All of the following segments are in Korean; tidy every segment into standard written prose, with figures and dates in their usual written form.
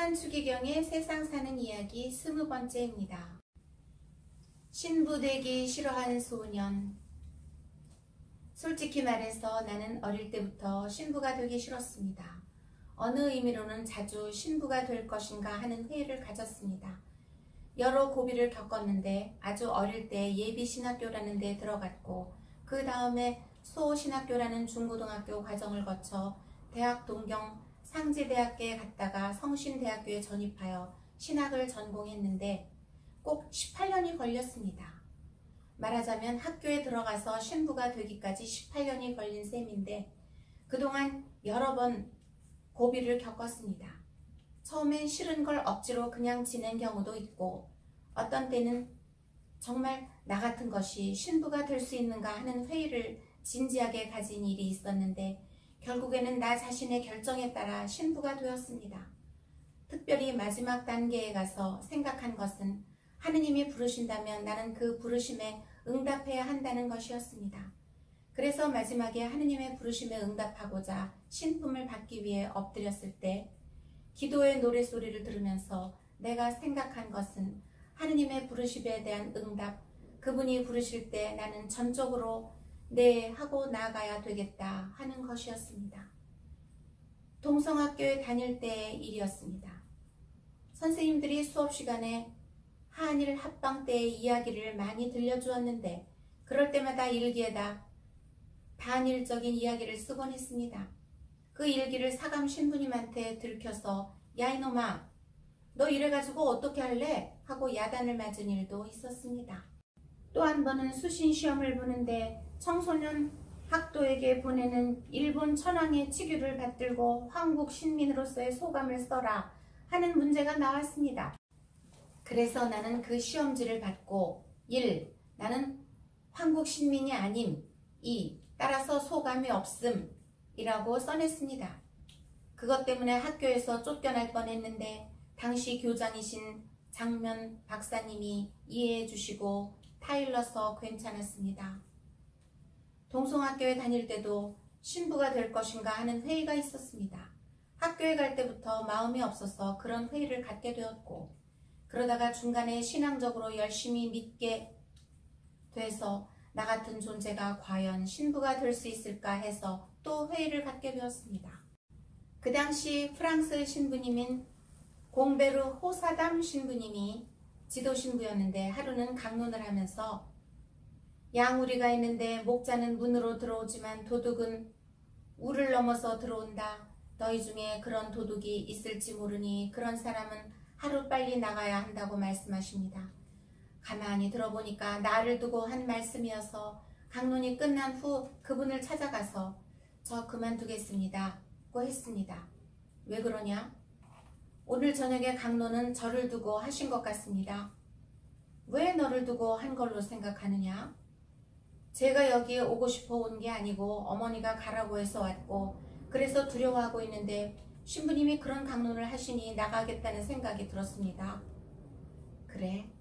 한추기경의 세상 사는 이야기 20번째입니다. 신부 되기 싫어하는 소년. 솔직히 말해서 나는 어릴 때부터 신부가 되기 싫었습니다. 어느 의미로는 자주 신부가 될 것인가 하는 회의를 가졌습니다. 여러 고비를 겪었는데 아주 어릴 때 예비신학교라는 데 들어갔고 그 다음에 소신학교라는 중고등학교 과정을 거쳐 대학 동경 상지대학교에 갔다가 성신대학교에 전입하여 신학을 전공했는데 꼭 18년이 걸렸습니다. 말하자면 학교에 들어가서 신부가 되기까지 18년이 걸린 셈인데 그동안 여러 번 고비를 겪었습니다. 처음엔 싫은 걸 억지로 그냥 지낸 경우도 있고 어떤 때는 정말 나 같은 것이 신부가 될 수 있는가 하는 회의를 진지하게 가진 일이 있었는데 결국에는 나 자신의 결정에 따라 신부가 되었습니다. 특별히 마지막 단계에 가서 생각한 것은 하느님이 부르신다면 나는 그 부르심에 응답해야 한다는 것이었습니다. 그래서 마지막에 하느님의 부르심에 응답하고자 신품을 받기 위해 엎드렸을 때 기도의 노래소리를 들으면서 내가 생각한 것은 하느님의 부르심에 대한 응답, 그분이 부르실 때 나는 전적으로 네 하고 나아가야 되겠다 하는 것이었습니다. 동성학교에 다닐 때의 일이었습니다. 선생님들이 수업 시간에 한일 합방 때의 이야기를 많이 들려주었는데 그럴 때마다 일기에다 반일적인 이야기를 쓰곤 했습니다. 그 일기를 사감 신부님한테 들켜서 야 이놈아 너 이래가지고 어떻게 할래? 하고 야단을 맞은 일도 있었습니다. 또 한 번은 수신 시험을 보는데 청소년 학도에게 보내는 일본 천황의 치규를 받들고 한국 신민으로서의 소감을 써라 하는 문제가 나왔습니다. 그래서 나는 그 시험지를 받고 1. 나는 한국 신민이 아님 2. 따라서 소감이 없음 이라고 써냈습니다. 그것 때문에 학교에서 쫓겨날 뻔했는데 당시 교장이신 장면 박사님이 이해해 주시고 타일러서 괜찮았습니다. 동성학교에 다닐 때도 신부가 될 것인가 하는 회의가 있었습니다. 학교에 갈 때부터 마음이 없어서 그런 회의를 갖게 되었고 그러다가 중간에 신앙적으로 열심히 믿게 돼서 나 같은 존재가 과연 신부가 될 수 있을까 해서 또 회의를 갖게 되었습니다. 그 당시 프랑스 신부님인 공베르 호사담 신부님이 지도신부였는데 하루는 강론을 하면서 양우리가 있는데 목자는 문으로 들어오지만 도둑은 우를 넘어서 들어온다. 너희 중에 그런 도둑이 있을지 모르니 그런 사람은 하루빨리 나가야 한다고 말씀하십니다. 가만히 들어보니까 나를 두고 한 말씀이어서 강론이 끝난 후 그분을 찾아가서 저 그만두겠습니다 고 했습니다. 왜 그러냐? 오늘 저녁에 강론은 저를 두고 하신 것 같습니다. 왜 너를 두고 한 걸로 생각하느냐? 제가 여기에 오고 싶어 온 게 아니고 어머니가 가라고 해서 왔고 그래서 두려워하고 있는데 신부님이 그런 강론을 하시니 나가겠다는 생각이 들었습니다. 그래?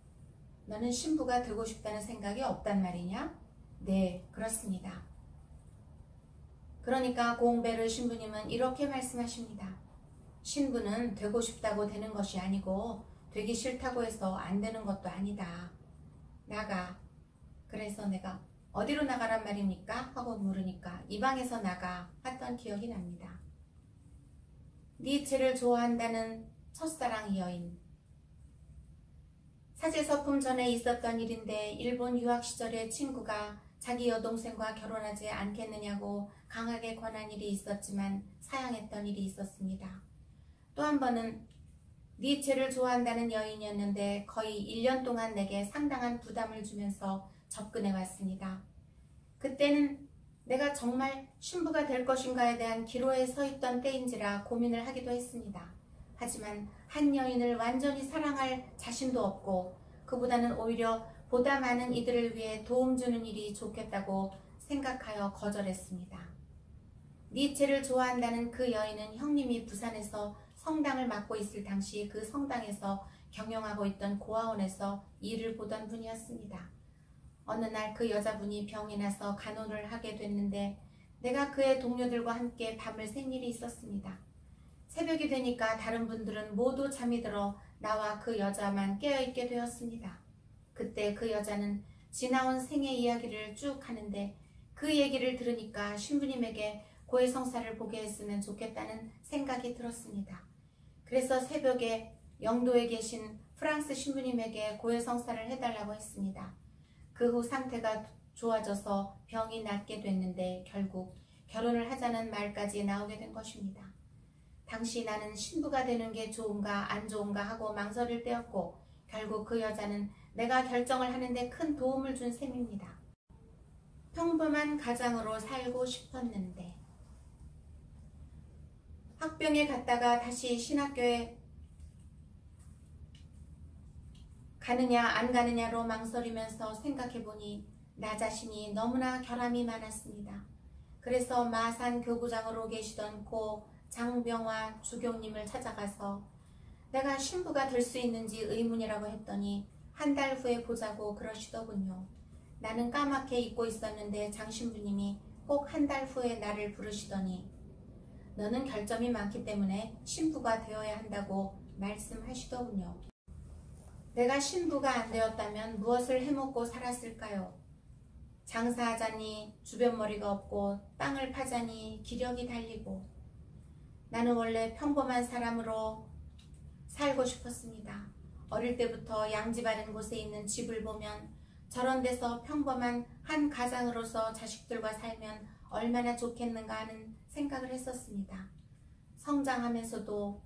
너는 신부가 되고 싶다는 생각이 없단 말이냐? 네, 그렇습니다. 그러니까 공베르 신부님은 이렇게 말씀하십니다. 신부는 되고 싶다고 되는 것이 아니고 되기 싫다고 해서 안 되는 것도 아니다. 나가. 그래서 내가 어디로 나가란 말입니까? 하고 물으니까 이 방에서 나가 했던 기억이 납니다. 니체를 좋아한다는 첫사랑 여인. 사제서품 전에 있었던 일인데 일본 유학 시절에 친구가 자기 여동생과 결혼하지 않겠느냐고 강하게 권한 일이 있었지만 사양했던 일이 있었습니다. 또 한 번은 니체를 좋아한다는 여인이었는데 거의 1년 동안 내게 상당한 부담을 주면서 접근해 왔습니다. 그때는 내가 정말 신부가 될 것인가에 대한 기로에 서 있던 때인지라 고민을 하기도 했습니다. 하지만 한 여인을 완전히 사랑할 자신도 없고 그보다는 오히려 보다 많은 이들을 위해 도움 주는 일이 좋겠다고 생각하여 거절했습니다. 니체를 좋아한다는 그 여인은 형님이 부산에서 성당을 맡고 있을 당시 그 성당에서 경영하고 있던 고아원에서 일을 보던 분이었습니다. 어느 날 그 여자분이 병이 나서 간호를 하게 됐는데 내가 그의 동료들과 함께 밤을 샌 일이 있었습니다. 새벽이 되니까 다른 분들은 모두 잠이 들어 나와 그 여자만 깨어있게 되었습니다. 그때 그 여자는 지나온 생애 이야기를 쭉 하는데 그 얘기를 들으니까 신부님에게 고해성사를 보게 했으면 좋겠다는 생각이 들었습니다. 그래서 새벽에 영도에 계신 프랑스 신부님에게 고해성사를 해달라고 했습니다. 그 후 상태가 좋아져서 병이 낫게 됐는데 결국 결혼을 하자는 말까지 나오게 된 것입니다. 당시 나는 신부가 되는 게 좋은가 안 좋은가 하고 망설일 때였고 결국 그 여자는 내가 결정을 하는데 큰 도움을 준 셈입니다. 평범한 가장으로 살고 싶었는데 학병에 갔다가 다시 신학교에 가느냐 안 가느냐로 망설이면서 생각해보니 나 자신이 너무나 결함이 많았습니다. 그래서 마산 교구장으로 계시던 고 장병화 주교님을 찾아가서 내가 신부가 될 수 있는지 의문이라고 했더니 한 달 후에 보자고 그러시더군요. 나는 까맣게 잊고 있었는데 장 신부님이 꼭 한 달 후에 나를 부르시더니 너는 결점이 많기 때문에 신부가 되어야 한다고 말씀하시더군요. 내가 신부가 안 되었다면 무엇을 해먹고 살았을까요? 장사하자니 주변머리가 없고 땅을 파자니 기력이 달리고 나는 원래 평범한 사람으로 살고 싶었습니다. 어릴 때부터 양지 바른 곳에 있는 집을 보면 저런 데서 평범한 한 가장으로서 자식들과 살면 얼마나 좋겠는가 하는 생각을 했었습니다. 성장하면서도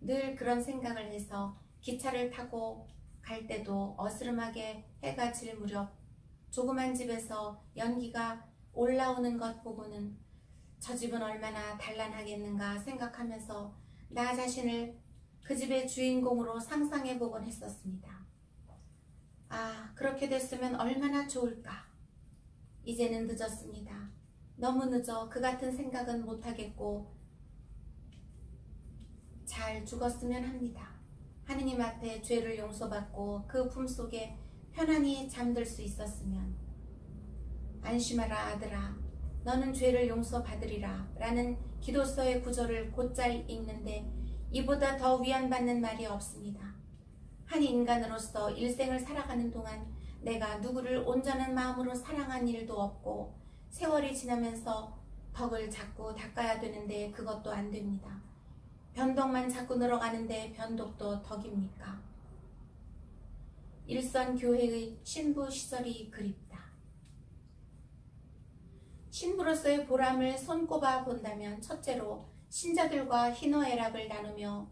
늘 그런 생각을 해서 기차를 타고 갈 때도 어스름하게 해가 질 무렵 조그만 집에서 연기가 올라오는 것 보고는 저 집은 얼마나 단란하겠는가 생각하면서 나 자신을 그 집의 주인공으로 상상해보곤 했었습니다. 아, 그렇게 됐으면 얼마나 좋을까. 이제는 늦었습니다. 너무 늦어 그 같은 생각은 못하겠고 잘 죽었으면 합니다. 하느님 앞에 죄를 용서받고 그 품속에 편안히 잠들 수 있었으면 안심하라 아들아 너는 죄를 용서받으리라 라는 기도서의 구절을 곧잘 읽는데 이보다 더 위안받는 말이 없습니다. 한 인간으로서 일생을 살아가는 동안 내가 누구를 온전한 마음으로 사랑한 일도 없고 세월이 지나면서 덕을 자꾸 닦아야 되는데 그것도 안 됩니다. 변덕만 자꾸 늘어가는데 변덕도 덕입니까? 일선교회의 신부 시절이 그립다. 신부로서의 보람을 손꼽아 본다면 첫째로 신자들과 희노애락을 나누며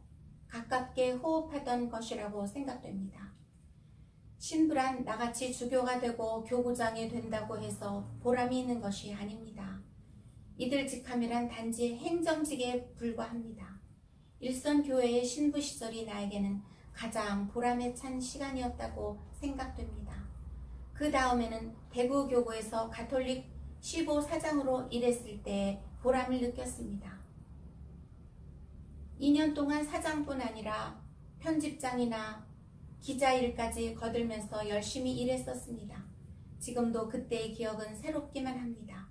가깝게 호흡하던 것이라고 생각됩니다. 신부란 나같이 주교가 되고 교구장이 된다고 해서 보람이 있는 것이 아닙니다. 이들 직함이란 단지 행정직에 불과합니다. 일선교회의 신부 시절이 나에게는 가장 보람에 찬 시간이었다고 생각됩니다. 그 다음에는 대구교구에서 가톨릭 15사장으로 일했을 때 보람을 느꼈습니다. 2년 동안 사장뿐 아니라 편집장이나 기자 일까지 거들면서 열심히 일했었습니다. 지금도 그때의 기억은 새롭기만 합니다.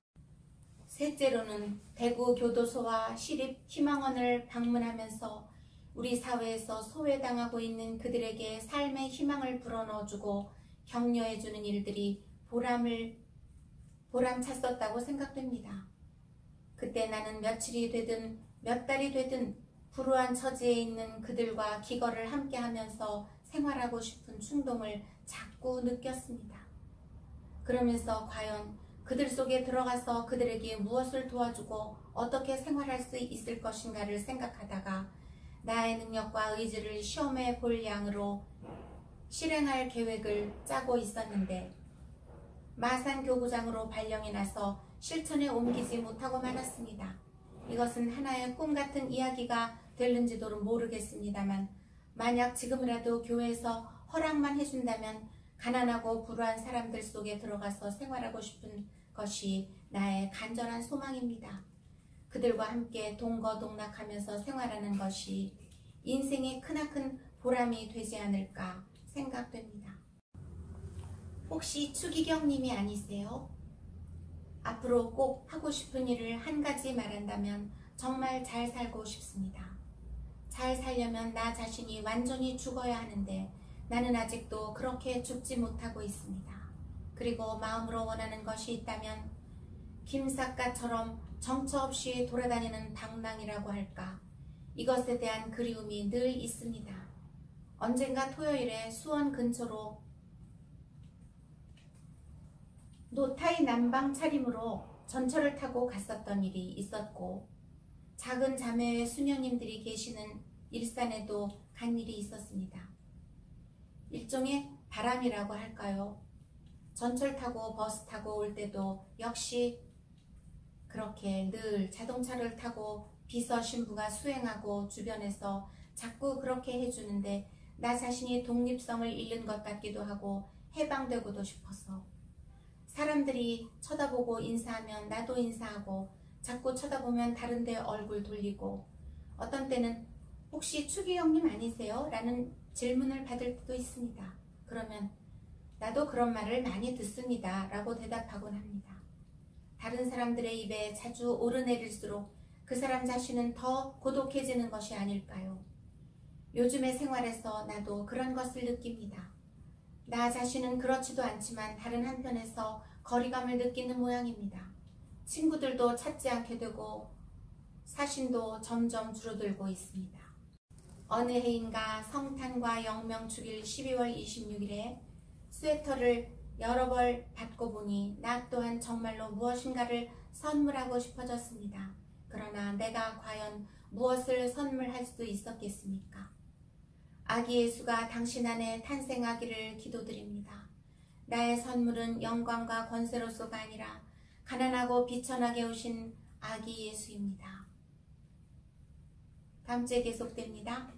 셋째로는 대구 교도소와 시립 희망원을 방문하면서 우리 사회에서 소외당하고 있는 그들에게 삶의 희망을 불어넣어주고 격려해주는 일들이 보람찼었다고 생각됩니다. 그때 나는 며칠이 되든 몇 달이 되든 불우한 처지에 있는 그들과 기거를 함께하면서 생활하고 싶은 충동을 자꾸 느꼈습니다. 그러면서 과연 그들 속에 들어가서 그들에게 무엇을 도와주고 어떻게 생활할 수 있을 것인가를 생각하다가 나의 능력과 의지를 시험해 볼 양으로 실행할 계획을 짜고 있었는데 마산 교구장으로 발령이 나서 실천에 옮기지 못하고 말았습니다. 이것은 하나의 꿈 같은 이야기가 될는지도 모르겠습니다만 만약 지금이라도 교회에서 허락만 해준다면 가난하고 불우한 사람들 속에 들어가서 생활하고 싶은 것이 나의 간절한 소망입니다. 그들과 함께 동거동락하면서 생활하는 것이 인생의 크나큰 보람이 되지 않을까 생각됩니다. 혹시 추기경님이 아니세요? 앞으로 꼭 하고 싶은 일을 한 가지 말한다면 정말 잘 살고 싶습니다. 잘 살려면 나 자신이 완전히 죽어야 하는데 나는 아직도 그렇게 죽지 못하고 있습니다. 그리고 마음으로 원하는 것이 있다면 김삿갓처럼 정처 없이 돌아다니는 방랑이라고 할까, 이것에 대한 그리움이 늘 있습니다. 언젠가 토요일에 수원 근처로 노타이 난방 차림으로 전철을 타고 갔었던 일이 있었고, 작은 자매의 수녀님들이 계시는 일산에도 간 일이 있었습니다. 일종의 바람이라고 할까요? 전철 타고 버스 타고 올 때도 역시 그렇게 늘 자동차를 타고 비서 신부가 수행하고 주변에서 자꾸 그렇게 해주는데 나 자신이 독립성을 잃는 것 같기도 하고 해방되고도 싶어서, 사람들이 쳐다보고 인사하면 나도 인사하고 자꾸 쳐다보면 다른 데 얼굴 돌리고, 어떤 때는 혹시 추기 형님 아니세요? 라는 질문을 받을 때도 있습니다. 그러면 나도 그런 말을 많이 듣습니다 라고 대답하곤 합니다. 다른 사람들의 입에 자주 오르내릴수록 그 사람 자신은 더 고독해지는 것이 아닐까요? 요즘의 생활에서 나도 그런 것을 느낍니다. 나 자신은 그렇지도 않지만 다른 한편에서 거리감을 느끼는 모양입니다. 친구들도 찾지 않게 되고 사신도 점점 줄어들고 있습니다. 어느 해인가 성탄과 영명축일 12월 26일에 스웨터를 여러 벌 받고 보니 나 또한 정말로 무엇인가를 선물하고 싶어졌습니다. 그러나 내가 과연 무엇을 선물할 수 있었겠습니까? 아기 예수가 당신 안에 탄생하기를 기도드립니다. 나의 선물은 영광과 권세로서가 아니라 가난하고 비천하게 오신 아기 예수입니다. 다음 주에 계속됩니다.